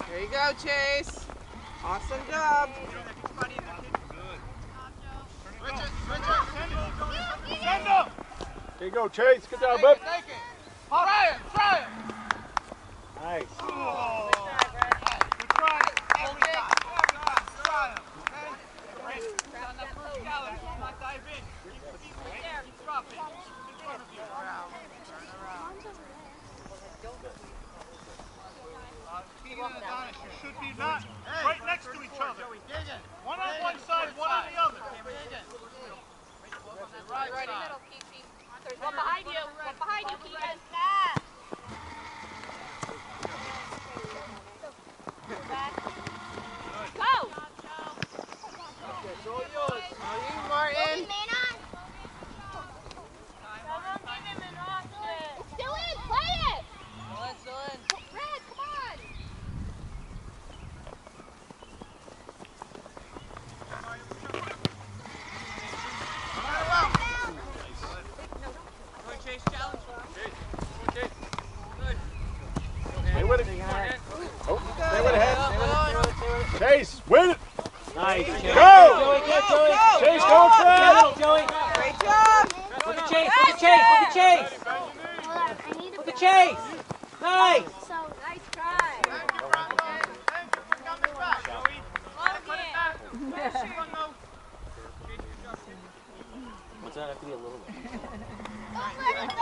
There you go, Chase. Awesome job. There you go, Chase. Good job, bub. Try it. Nice. Oh. Good try. Every time. Try it. On that first gallon, not dive in. Keep the feet right there. Keep dropping. In front of you. Turn around. Keegan and Adonis, you should be not right next to each other. One on one side, one on the other. Right side. One behind you, Keegan. Go! It's all yours. All you, Martin. Still in, play it! Still in. Red, come on! Chase, challenge. Chase. Good. Stay with it. Oh, stay with it. Chase, win it. Nice. Go! Chase, go, Fred. Joey. Great job. Look at Chase. Look at Chase. Nice. Nice try. Thank you, Brandon. Thank you for coming back, Joey. Put it back. What's that? I have to be a little bit. Don't let him go!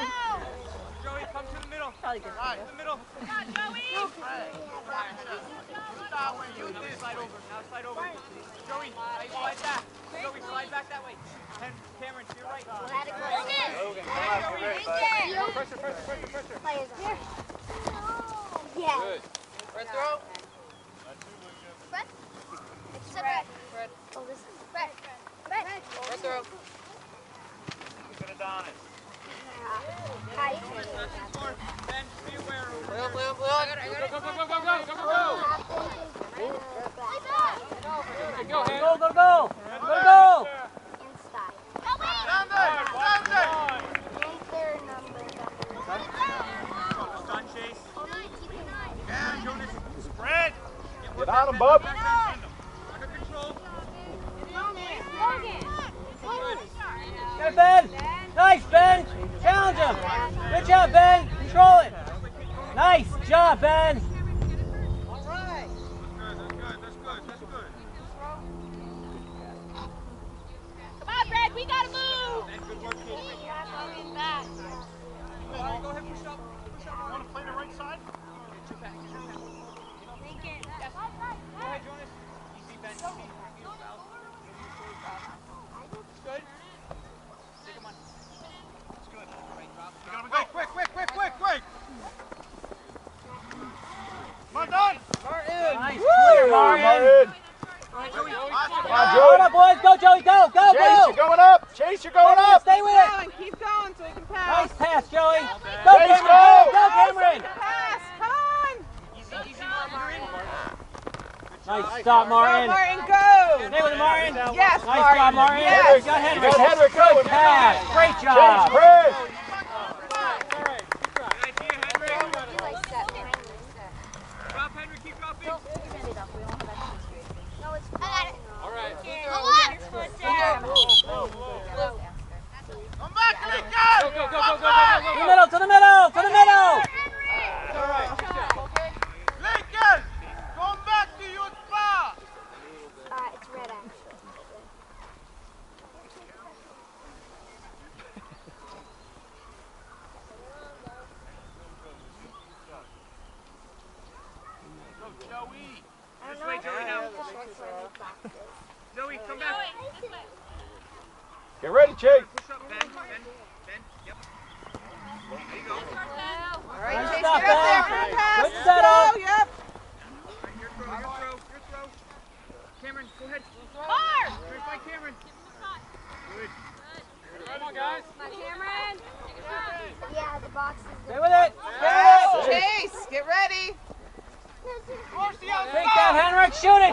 Joey, come to the middle. Right, in the middle. Come on, Joey! Start where you did. Slide over. Now slide over. Joey, slide back. Joey, slide back that way. Cameron, to your right. Bring it! Pressure. Here. Yeah. Good. Red throw. Fred? It's Fred. Oh, this is Fred. Red throw. Good Adonis. Hi. Ben, be aware. Play on. Go. Inside. Down there. Done, Chase. Yeah, Jonas. Spread. Get on him, bub. Under control. Get it, Ben. Nice, Ben. Challenge him. Good job, Ben. Control it. Nice job, Ben. All right. That's good. Come on, Fred, we gotta move! And good work, Chase. Back. Go ahead, push up. You want to play the right side? Make it. Go ahead, Jonas. Easy, Ben. Easy. It's good. Take him on. It's good. Right drop. You gotta go. Quick. Come on, Don. Martin. Nice clear, Martin. Come on, Joey. Come on, Hold Joey. up, boys. Go, Joey. Go. Chase, you're going up. Chase, you're going up. Stay with it. Keep going so he can pass. Nice pass, Joey. Go, Chase, Cameron. go. Go, Cameron. Pass. Come on. Easy, Martin. Nice stop, Go, Martin. Martin, go. Stay with it, Martin. Yes, Nice Martin. job, Martin. Yes. You got You Henrik. got Henrik going. Pass. Great Chase, job. Chris. Drop, Henry. Keep dropping. Come back, Lincoln. Go. To the middle. Lincoln, come back to your spot. It's red, actually. Go, Joey. I don't This way, know. Joey, now. Joey, come back. Get ready, Chase. Push up, Ben. Yep. There you go. All right, Nice Chase, stop, get up there Ben. for a pass. Good Let's setup. go. Yep. Your throw. Cameron, go ahead. Mark! Right by Cameron. Good. Come on, guys. Cameron! Yeah, the box is Stay with it. Yes, Chase, get ready. Towards the outside. Take that, Henrik. Shoot it.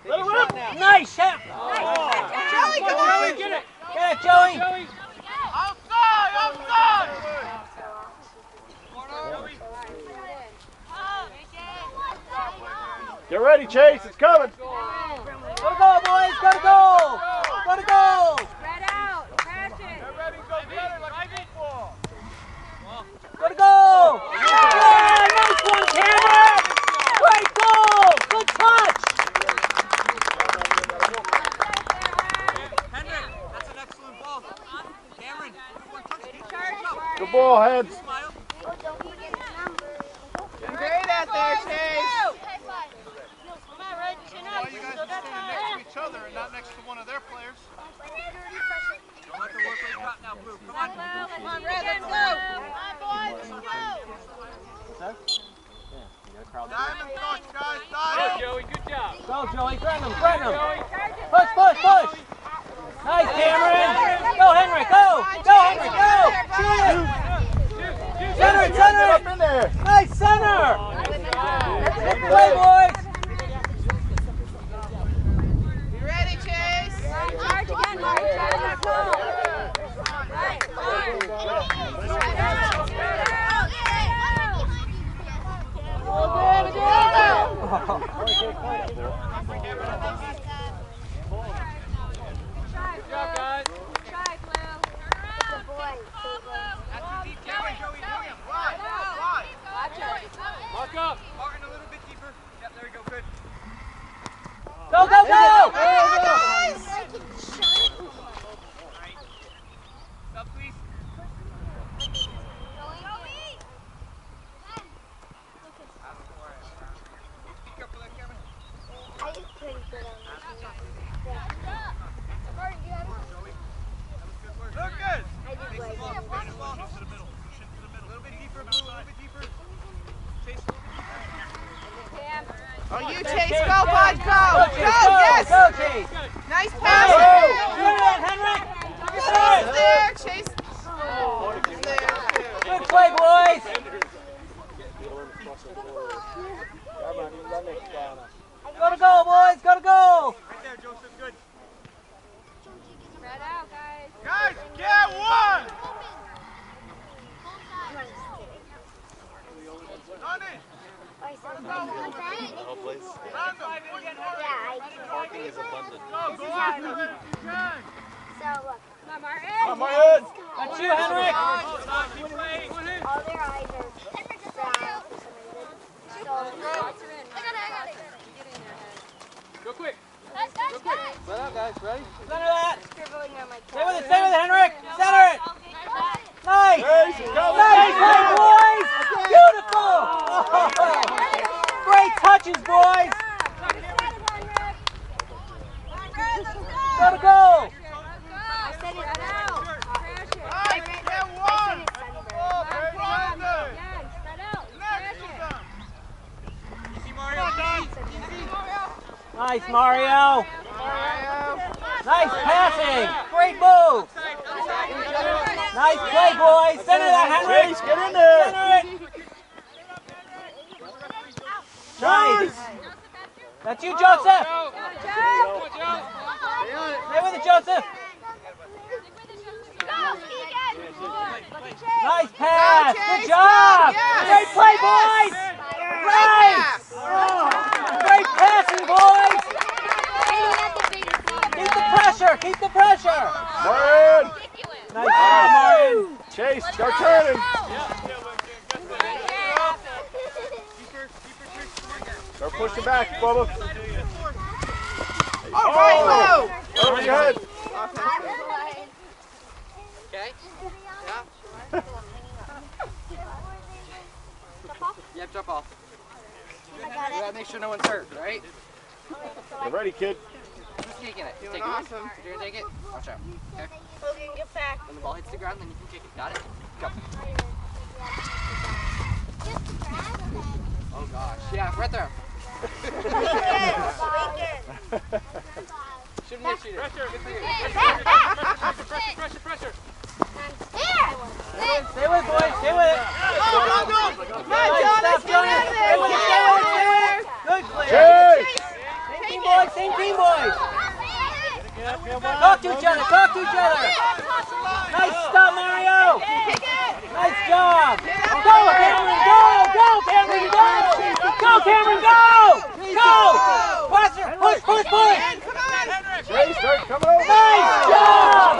Let it rip. Nice shot. Joey, come on. Get it. Get it, Joey. Outside. Get ready, Chase. It's coming. Go to goal, boys. Go to goal. Go to goal. Spread out. Crash it. Get ready, go get it like a football. Go to goal. Yeah, nice one, Cameron. Great goal. Good touch. Henrik, that's an excellent ball. Cameron, good one touch. Good ball, heads. Smile. Great out there, Chase. Why you guys are standing next to each other and not next to one of their players? Don't let the work rate drop now, Blue. Come on. Come on, Red, let's go. Come on, boys, let's go. Diamond touch, guys. Good, Diamond. Joey. Good job. Go, Joey. Threaten him. Threaten him. Push, push, push. Nice, Cameron. Go, Henrik. Go. Go, Henrik. Go. Shoot it. Center it, center Get it. up in there. Nice center. Good play, boys. You ready, Chase? Charge again, Mark. Let's go. Right. Good job, guys. Try, Blue. Good boy. That's too deep, Joey. William, wide. Wide. Mark up. Martin, a little bit deeper. Yep, there we go. Good. Go, go, go. Stop, please. Be careful there, Cameron. I did pretty good on this. Look good. I did Face way the ball. better. Face the ball. To the middle. Push it to the middle. A little bit deeper, Blue. A little bit deeper. Chase. Oh, you, Chase, Chase. Chase, Go, Chase. bud. Go. Go, Chase, Go, go. yes. Go, Chase. Nice Go. pass. Shoot it, Henrik. Good Chase play. there. Chase. There, too. Good play, boys. Go to goal, boys. Go to goal. Right there, Joseph. Good. Spread out, guys. Guys, get one. Done it. Rondo, push it. Parking is abundant. Go after it if you can. So, look. Come on, Martin. Come on, Ed. That's you, Henrik. Keep playing. All their eyes are brown for some reason. So, Go quick. Go quick. Spread out, guys. Ready? Center that. scribbling on my Stay with it, Henrik. Center it. Nice. Chase, go. Nice play, boys. Beautiful. Great touches, boys. Go to goal. I said it out. Guys, get one. Oh, Brandon. Easy, Mario. Nice, Mario. Nice passing. Great move. Nice play, boys. Center that, Henrik. Chase, get in there. Center it. Nice. That's you, Joseph. Come on, Joe. Stay with it, Joseph. Nice pass. Good job. Great play, boys. Great. Great passing, boys. Keep the pressure. Keep the pressure. Martin. Nice job, Martin. Chase, start turning. Start pushing back, Bubba. All right, Lou. Over your head. Okay. Yep, jump off. I got You it. gotta make sure no one's hurt, right? Get ready, kid. Who's taking it? Doing Take awesome. it. You're gonna take it? Watch out. Okay. Logan, get back. When the ball hits the ground, then you can kick it. Got it? Go. Oh gosh. Yeah, right there. Shouldn't have cheated. Pressure. Good for you. Pressure. Stay with it, boys. Stay with it. Come on, Nice John. stuff, Let's get out Johnny. of Stay there. with it. Stay with it. Stay with it. Good play. Chase. Same team, boys. Same team, boys. Talk to each other. Talk to each other. Nice stuff, Mario. Nice job. Go, Cameron. Go, Cameron. Go. Go, Cameron, go! Go! Push, push, push, push! Chase, start coming over. Nice job!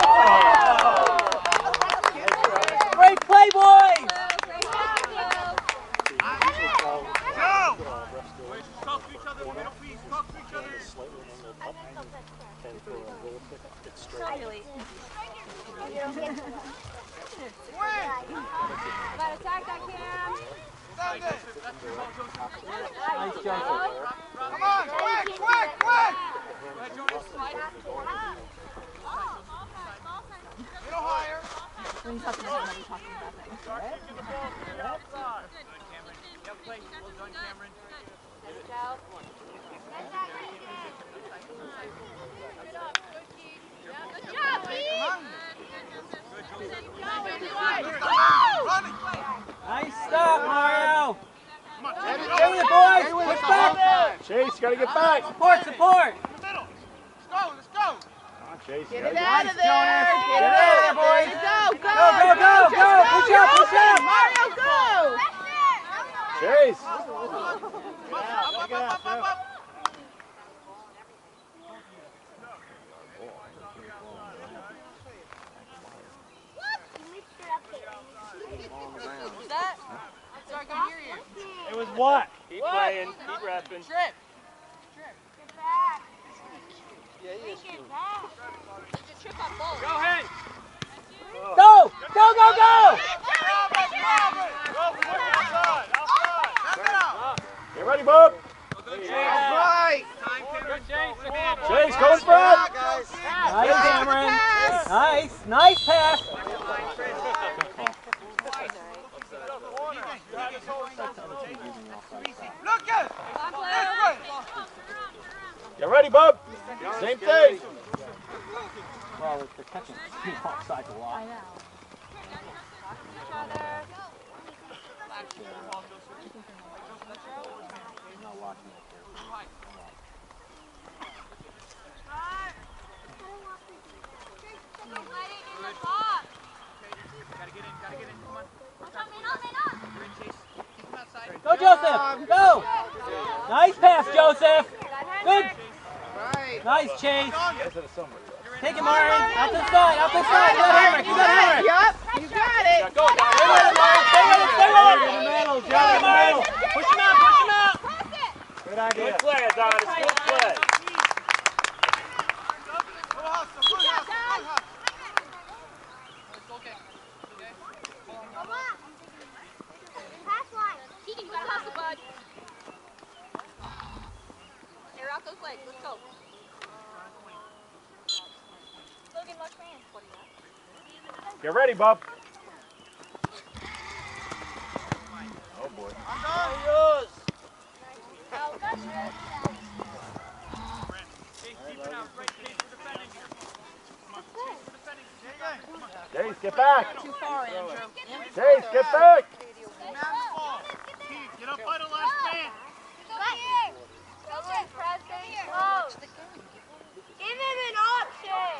Great play, boys! Go! Talk to each other, please. Talk to each other. Gotta attack that Cam. Nice, Joseph. Come on, quick, quick, quick! Little higher. When you talk about him, you're talking about that. Start kicking the ball to the outside. Good, Cameron. Yep, play. Well done, Cameron. Let's go. Good job, Pete. Nice stop, Mario! Come on, Stay with it, boys! Push back! Chase, gotta get back. Support, support! in the middle. Let's go, let's go. Come on, Chase. Get gotta it get out of there. Jonas. Get it out of there, boys. Go, go. Go, go, go, go! Push up, push up! Mario, go. Chase. Up, up, up, up, up. What's that? Sorry, I couldn't hear you. It was what? Keep playing, keep repping. Trip. Get back. Yeah, he is. Get back. There's a trip on both. Go ahead. Go! Go, go, go! Get ready, Bob. Right. Good Chase, again. Chase, go in front. Nice, Cameron. Nice, nice pass. Lucas! Get ready, Bob. Same thing. Well, they're catching speed offside a lot. I know. He's not watching it. Go, Joseph! Go! Nice pass, Joseph! Good! Nice, Chase! Take it, Martin! Out to the side! Out to the side! You got Henrik! You got Henrik! Yup, you got it. Stay with it, Martin! Stay with it! Stay with it! In the middle! Stay with it, Martin! Push him out! Push him out! Good idea. Good play, Adonis. Good play. Let's go. Logan, watch my hands. Get ready, Bob. Oh boy. Chase, get back. Too far, Andrew. Chase, get back. Get up by the last man. Give him an option.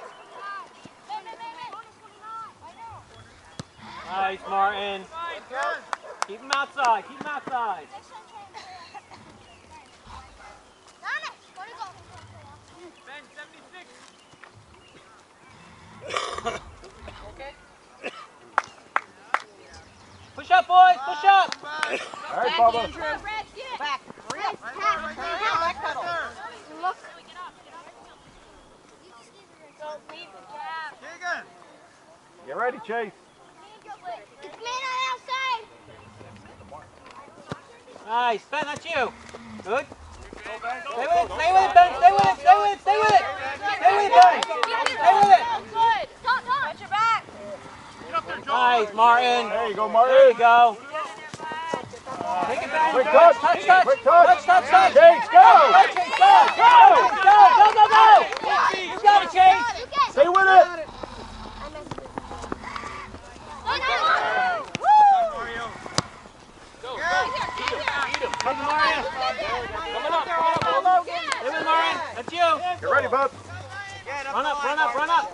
Nice, Martin. Keep him outside. Keep him outside. Ben, 76. Push up, boys. Push up. All right, Bubba. Back. Back pedal. Look. Don't leave the gap. Get ready, Chase. It's man on outside. Nice. Ben, that's you. Good. Stay with it. Stay with it, Ben. Stay with it. Stay with it. Stay with it. Stay with it, Ben. Stay with it. Good. Stop. Watch your back. Nice, Martin. There you go, There Martin. you go. Take it back. Quick touch. Touch, touch. Quick touch. Touch, touch, touch. Chase, go. Chase, go. Go. Go, go, go, go. You got it, Chase. Stay with it. Come on, Mario. Coming up. Stay with Martin. That's you. Get ready, Bob. Run up, run up, run up.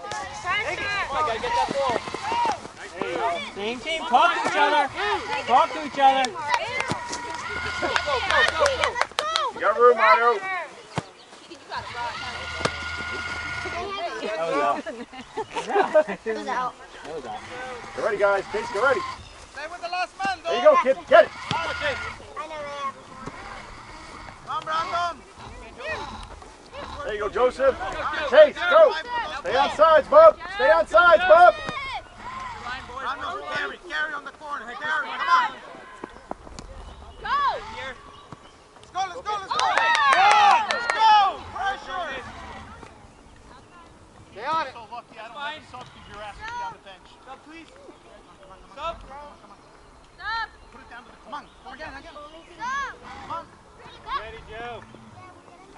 Gotta get that ball. Same team. Talk to each other. Talk to each other. You got room, Mario. That was out. It was out. Get ready, guys. Case, get ready. Stay with the last man, though. There you go, kid. Get it. I know they have. Come on, Brandon. There you go, Joseph. Chase, go. Stay on sides, Bub. Stay on sides, Bub. Brandon, carry on the corner. Carry, come on. Go! Let's go. Let's go. Pressure. Stay on it. So lucky I don't have a sub because you're asking me on the bench. Sub, please. Sub. Stop! Put it down to the, come on. Go again. Stop! Come on. Ready, Joe.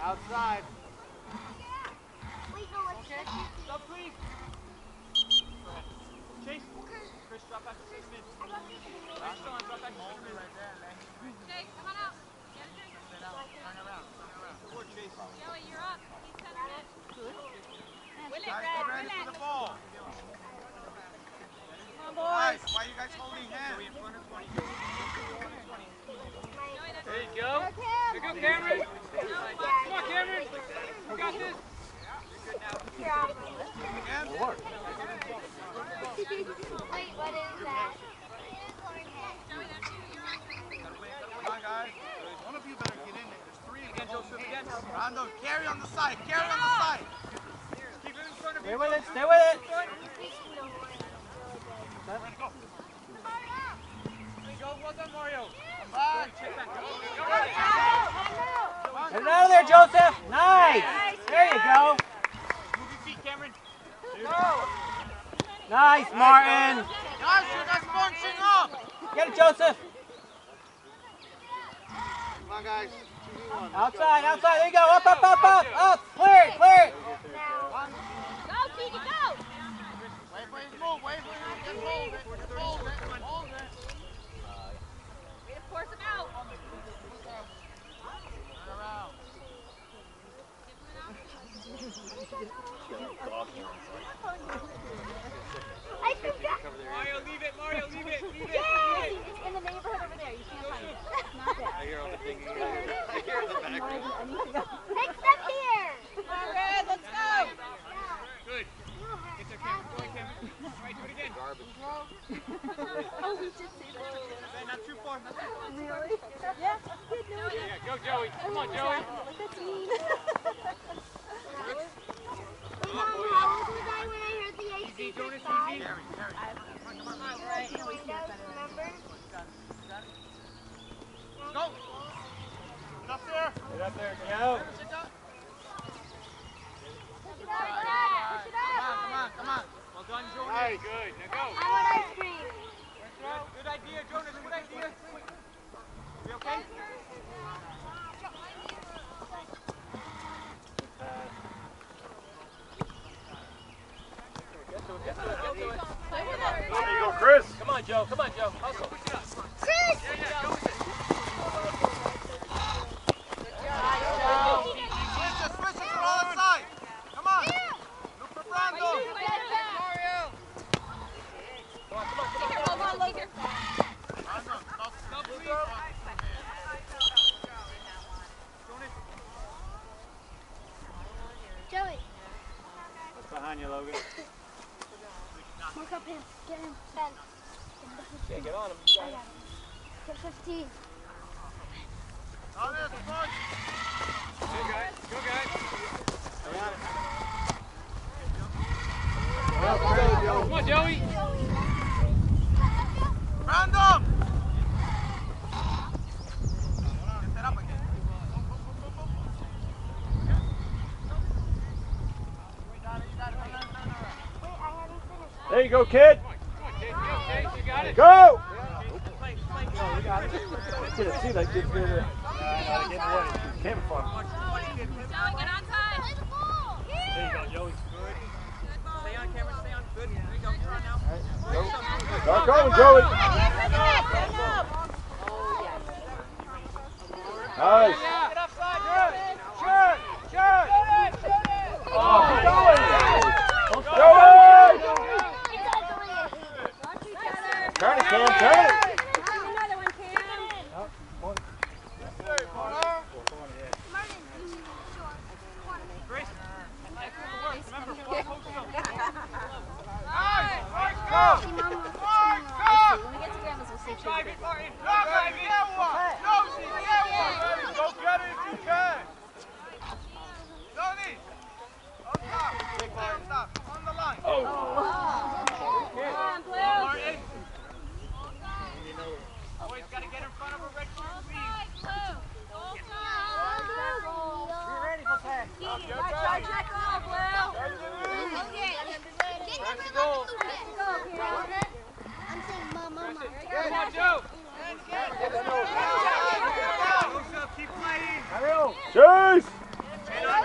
Outside. Wait, no, let's check. Sub, please. Chase. Chris, drop back to 6 minutes. Drop back to 6 minutes. Jake, come on out. Get a drink. Turn around. Forward, Chase. Joey, you're up. He's 10 minutes. Will it, Guys, Red? get ready for the ball. Come on, Guys, boys. why are you guys holding hands? There you go. There you go, Cameron. Come on, Cameron. You got this. Again? Wait, what is that? Come on, guys. One of you better get in there. There's 3 again, Joseph. Again. Rondo, carry on the side. Carry on the side. Keep it in front of Stay you. with it. Stay with it. Ready, go. There you go. Well done, Mario. Back. Get it out of there, Joseph. Nice. There you go. Move your feet, Cameron. Nice, Martin. Guys, you guys bunching up. Get it, Joseph. Come on, guys. 2v1. Outside. There you go. Up. Clear it. Go, Keegan, go! Wait for his move. Just hold it. Way to force him out. Turn around. I forgot. Mario, leave it. Yay! It's in the neighborhood over there. You can't find it. Not there. I hear all the thinking. I hear the background. Next step here. Come on, Red, let's go. Good. Get there, Cameron. Go ahead, Cameron. All right, do it again. Oh, we just did that. Okay, not too far. Really? Yeah. Yeah, go, Joey. Come on, Joey. That's mean. Mom, how old was I when I heard the AC? Easy, Jonas, easy. Carry. Remember? Go. Get up there. Get up there. Go. Sit down. Push it up. Come on. Well done, Jonas. Good. Now go. I want ice cream. Good idea, Jonas. Good idea. You okay? There you go, Chris. Come on, Joe. Hustle. Switch it to the other side. Come on. Look for Brando. Brando, stop, please. Joey, Behind you, Logan. look up him. Get him. 10. Yeah, get on him. Get 15. On this, push. Go, guys. Come on, Joey. Brando. Get that up again. Wait, I haven't finished. There you go, kid. Come on, Chase. You got it. Go. See that kid there. Came from. Joey, get on time. Play the ball. There you go, Joey. Stay on, Cameron. Stay on. Good. There you go. You're on now. Start going, Joey. Nice. Get offside. Oh, keep going. Joey. Turn it, Cam. Turn it. Another one, Cam. line. Come on, Blue. Martin. Always got to get in front of a red shirt, please. Be ready for pass. Check off, Blue. Okay. That's the goal. I'm saying mama. Come on, Joe. Keep playing. Chase! Mid on.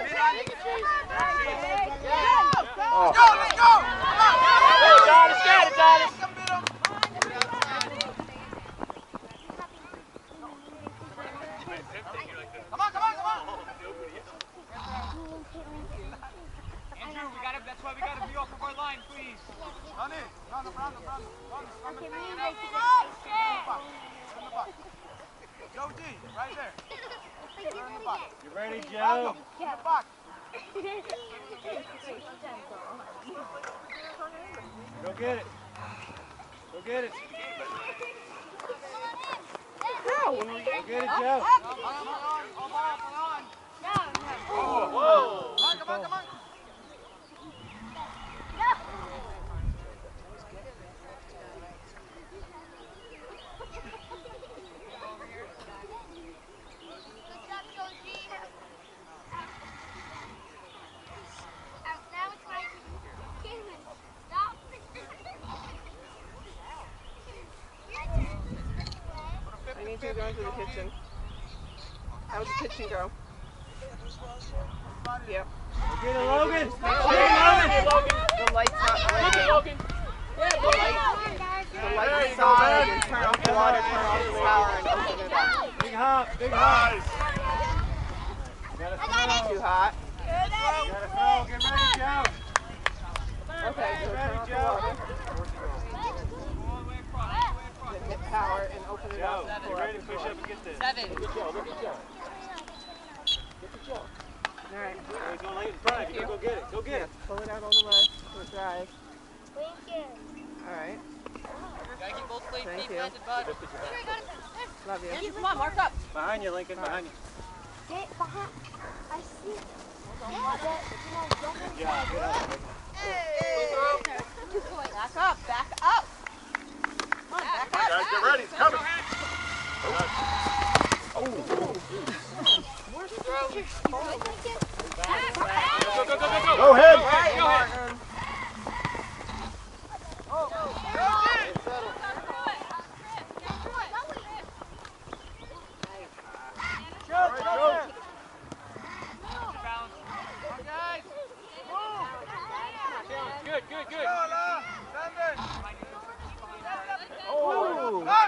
Oh. Let's go! Come on! Adonis, get it, Adonis. Come on! Andrew, that's why we gotta be off of our line, please. Run it! Run the back. Joe D, right there. Turn the back. You ready, Joe? In the back. Go get it. Go get it. Go get it, Joe. On. Whoa. Come on. I need you to go into the kitchen. How does the kitchen go? Yep. Get it, Logan. The light's not working. Logan. The light's on. And turn off the water, turn off the power, and open it up. Big hop. You gotta throw. Too hot. You gotta throw. Get ready, Joe. Okay, so turn off the water. Then hit power and open it up. Joe, you ready to push up and get this? 7. Look at Joe. Get the Joe. All right. He's gonna lay it in front of you. Go get it. Go get it. Pull it out all the way so it dries. All right. Gotta keep both feet Thank you. planted, bud. Love you. Andrew, come on, mark up. Behind you, Lincoln. Behind you. Get behind. I see. Good job. Get up. Back up. Back up. Come on, back up. Guys, get ready. It's coming. Go ahead. Right, Martin. Good.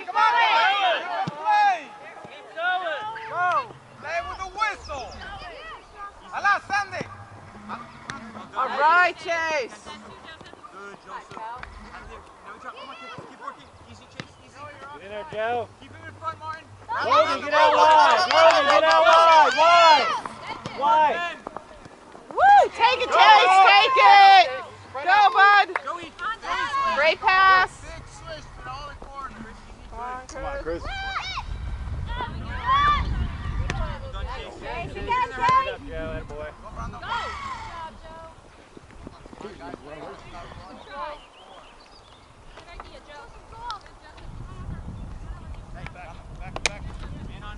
Come on! Play! Keep going. Go! Play with the whistle! Allow Sandy! All right, Chase. Good, Joseph. Come on, keep working. Easy, Chase, easy. Get in there, Joe. Keep him in front, Martin. Logan, get out wide. Logan, get out wide. Wide. Woo! Take it, Chase. Take it. Go, bud. Joey. Great pass. Big switch to the other corner. Come on, Chris. Done, Chase. Good up, Joe. That boy. Go, Brando. Back. Man on.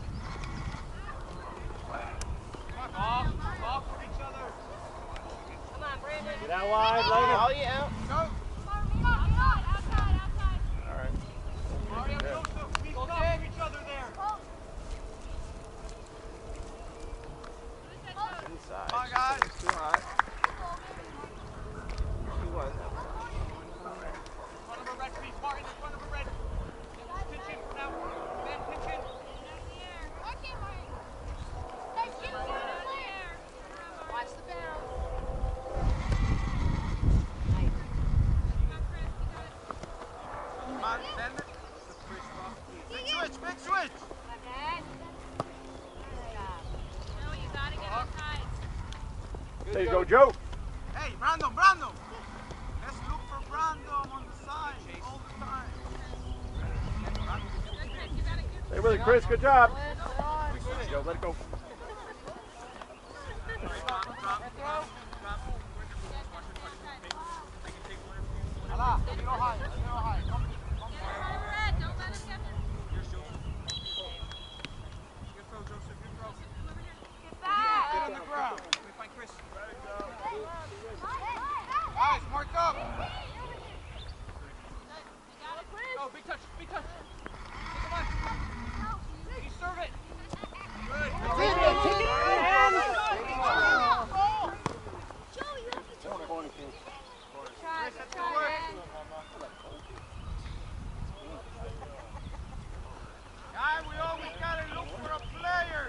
Off for each other. Get out wide, Logan. All you out. Go. All right. Mario, Joseph, we stop for each other there. Inside. Come on, guys. Too hot. She was. In front of a red, please. Martin, in front of a red. Pitch in now. Ben, pitch in. Watch the barrel. Come on, send it. Big switch. There you go, Joe. Hey, Brandon. Let's look for Brandon on the side all the time. Stay with it, Chris. Good job. Joe, let it go. Get on the ground. Let me find Chris. Guys, mark up. Go, big touch, big touch. Come on. You serve it. Good. Take it Guy, we always gotta look for a player.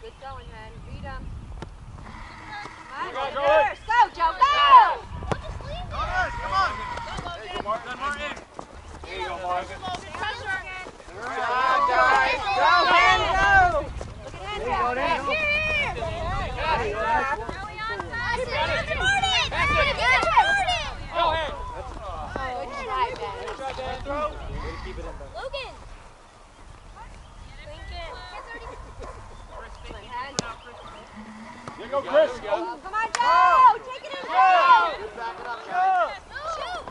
Good going, Hen. Beat him. Go, Go, Joe, go! Douglas, come on. Hey, go, Martin. There you go, Marvin. Good job, guys. Go, Hen, go! Look at Hen, go. Go ahead. Keep it in there. Logan! There you go, Chris. Oh, come on, Joe! Take it in, Joe! Back it up, Joe. Shoot!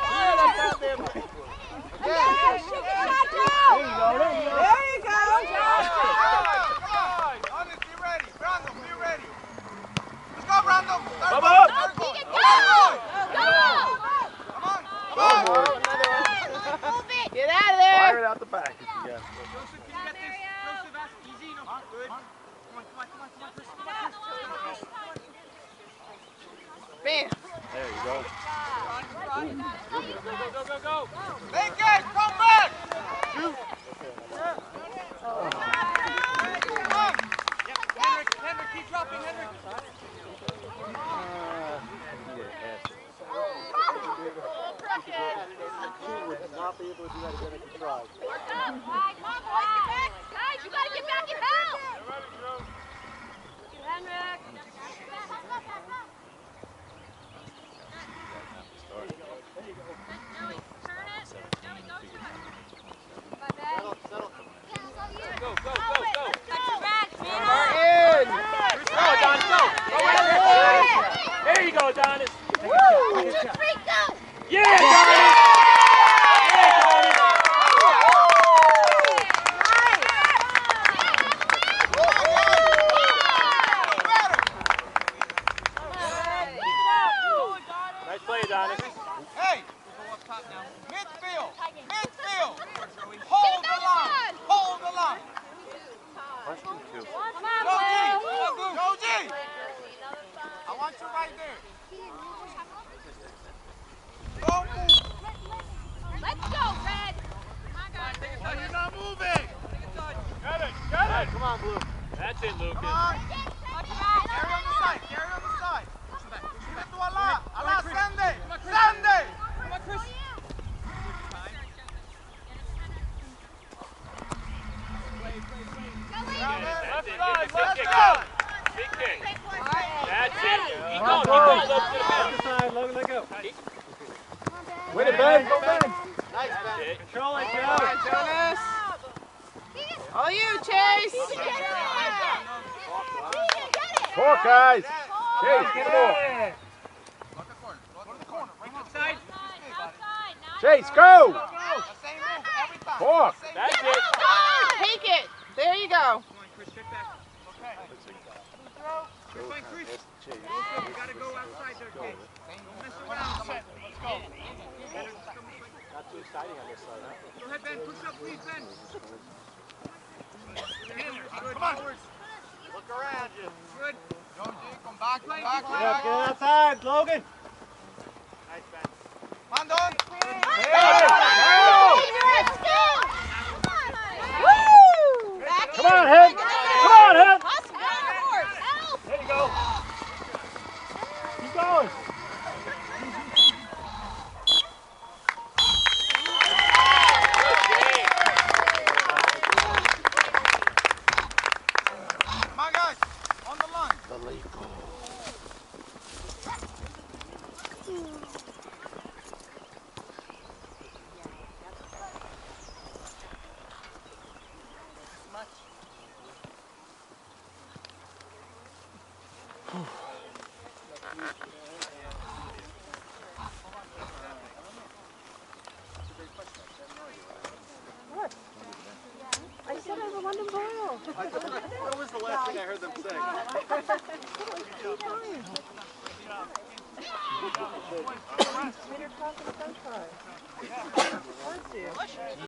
There Shoot it! Yeah, shoot the shot, Joe! you go, there you go. There you go. Come on. Honest, be ready. Brandon, be ready. Let's go, Brandon. Come on. Go, Keegan, go! Go! Come on. Move it! Get out of there. Fire it out the back if you can. Joseph, can you get this? Joseph, that's easy. No, good. Come on, Chris. Bam. There you go. Go. Make it. Come back. Shoot. Come on. Henrik, keep dropping, Henrik. She would not be able to do that again if you tried. Come on, boys, get back! Guys, you gotta get back and help! Henrik! Go. Martin. Go, Adonis, go. There you go, Adonis. Woo! Go! Yeah, Adonis. Nice play, Adonis. Hey. Go up top now. Midfield. Hold the line. Question 2. Go, G. I want you right there. Don't move. Let's go, Red! Oh, you're not moving. Get it. Come on, Blue. That's it, Lucas. Come on. Carry on the side. Push him back. Get to Allah. Allah, send it. Come on, Chris. That's it. Let's Big go. kick. That's it. Keep going. Logan, to the Logan, let go. middle. Win it, Ben. Go, Ben. Nice, That's Ben. it. Control it, All right, Jonas. All you, Chase. Talk, guys. Chase, get the ball. Look at the corner. Right outside. Chase, go. The same move every time. Talk. Same That's move. it. Take it. There you go. Come on, Chris, get back. Okay. Chris, find Chris. Chase. You gotta go outside there, kid. Don't mess around. Let's go. Not too exciting on this side, huh? Go ahead, Ben. Push up, please, Ben. Good. Come on. Look around you. Good. Go, G. Come back. Get outside, Logan. Nice, Ben. Come on, Don. Come on, Head. Come on, Head. There you go. Keep going. Come on, guys. On the line. The late goal. I said I have a London Borough. That was the last thing I heard them say. Made her talk in the sunshine.